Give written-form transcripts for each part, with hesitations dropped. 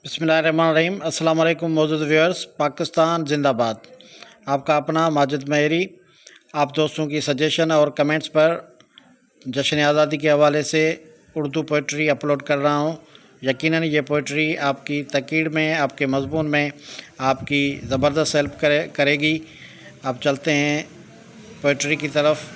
बिस्मिल्लाहिर्रहमानिर्रहीम। अस्सलाम वालेकुम मौजूद व्यूअर्स, पाकिस्तान जिंदाबाद। आपका अपना माजिद मेहरी आप दोस्तों की सजेशन और कमेंट्स पर जश्न आज़ादी के हवाले से उर्दू पोइट्री अपलोड कर रहा हूँ। यकीनन ये पोइट्री आपकी तकीड़ में, आपके मज़मून में आपकी ज़बरदस्त हेल्प करेगी। अब चलते हैं पोइट्री की तरफ।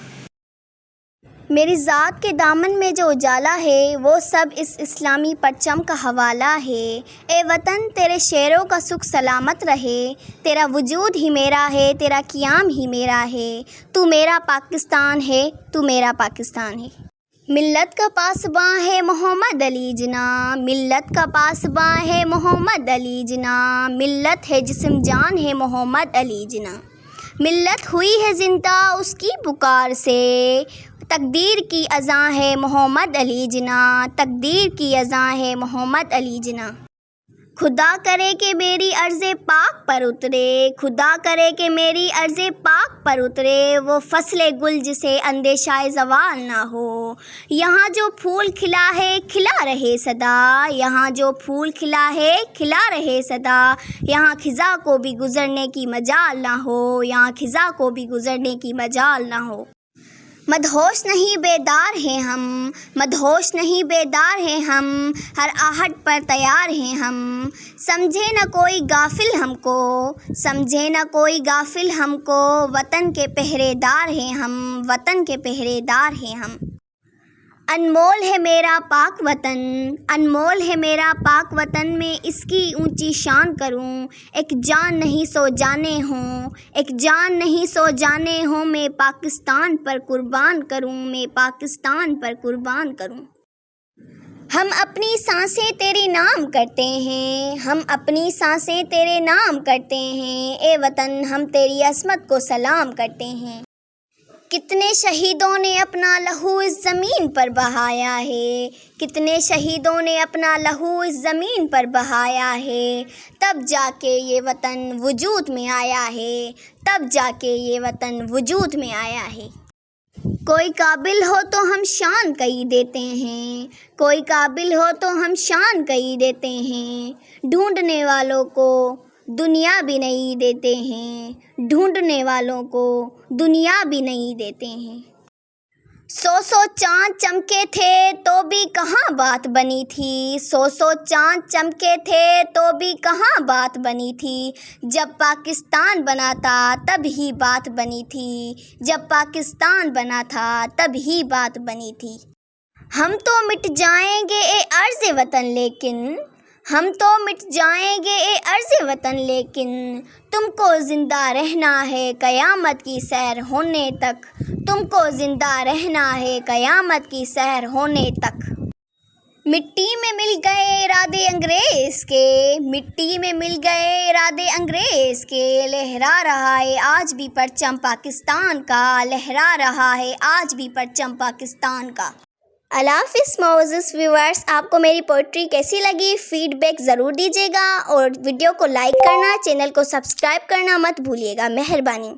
मेरी ज़ात के दामन में जो उजाला है वो सब इस इस्लामी परचम का हवाला है। ए वतन तेरे शेरों का सुख सलामत रहे, तेरा वजूद ही मेरा है, तेरा क़ियाम ही मेरा है। तू मेरा पाकिस्तान है, तू मेरा पाकिस्तान है। मिल्लत का पासबां है मोहम्मद अली जिना, मिल्लत का पासबां है मोहम्मद अली जिना, मिल्लत है जिस्म जान है मोहम्मद अली जिना। मिल्लत हुई है जिंदा उसकी पुकार से, तकदीर की अज़ां है मोहम्मद अली जिना, तकदीर की अज़ां है मोहम्मद अली जिना। खुदा करे कि मेरी अर्ज़े पाक पर उतरे, खुदा करे कि मेरी अर्ज़े पाक पर उतरे, वो फसले गुल जिसे अंदेशाए ज़वाल ना हो। यहाँ जो फूल खिला है खिला रहे सदा, यहाँ जो फूल खिला है खिला रहे सदा। यहाँ खिज़ा को भी गुज़रने की मजाल ना हो, यहाँ खिज़ा को भी गुज़रने की मजाल ना हो। मदहोश नहीं बेदार हैं हम, मदहोश नहीं बेदार हैं हम, हर आहट पर तैयार हैं हम। समझे न कोई गाफिल हमको, समझे न कोई गाफिल हमको, वतन के पहरेदार हैं हम, वतन के पहरेदार हैं हम। अनमोल है मेरा पाक वतन, अनमोल है मेरा पाक वतन, में इसकी ऊंची शान करूं। एक जान नहीं सौ जाने हों, एक जान नहीं सौ जाने हों, मैं पाकिस्तान पर कुर्बान करूं, मैं पाकिस्तान पर कुर्बान करूं। हम अपनी सांसें तेरे नाम करते हैं, हम अपनी सांसें तेरे नाम करते हैं। ए वतन हम तेरी असमत को सलाम करते हैं। कितने शहीदों ने अपना लहू इस ज़मीन पर बहाया है, कितने शहीदों ने अपना लहू इस ज़मीन पर बहाया है। तब जाके ये वतन वजूद में आया है, तब जाके ये वतन वजूद में आया है। कोई काबिल हो तो हम शान कही देते हैं, कोई काबिल हो तो हम शान कही देते हैं। ढूंढने वालों को दुनिया भी नहीं देते हैं, ढूंढने वालों को दुनिया भी नहीं देते हैं। सौ चाँद चमके थे तो भी कहाँ बात बनी थी, सौ चाँद चमके थे तो भी कहाँ बात बनी थी। जब पाकिस्तान बना था तब ही बात बनी थी, जब पाकिस्तान बना था तब ही बात बनी थी। हम तो मिट जाएंगे ए अर्ज़े वतन लेकिन, हम तो मिट जाएंगे ए अर्ज़े वतन लेकिन, तुमको ज़िंदा रहना है क़यामत की सैर होने तक, तुमको ज़िंदा रहना है क़यामत की सैर होने तक। मिट्टी में मिल गए इरादे अंग्रेज़ के, मिट्टी में मिल गए इरादे अंग्रेज़ के, लहरा रहा है आज भी परचम पाकिस्तान का, लहरा रहा है आज भी परचम पाकिस्तान का। अल्लाह हाफ़िज़ मोअज़्ज़िज़ व्यूअर्स, आपको मेरी पोइट्री कैसी लगी फीडबैक ज़रूर दीजिएगा और वीडियो को लाइक करना, चैनल को सब्सक्राइब करना मत भूलिएगा। मेहरबानी।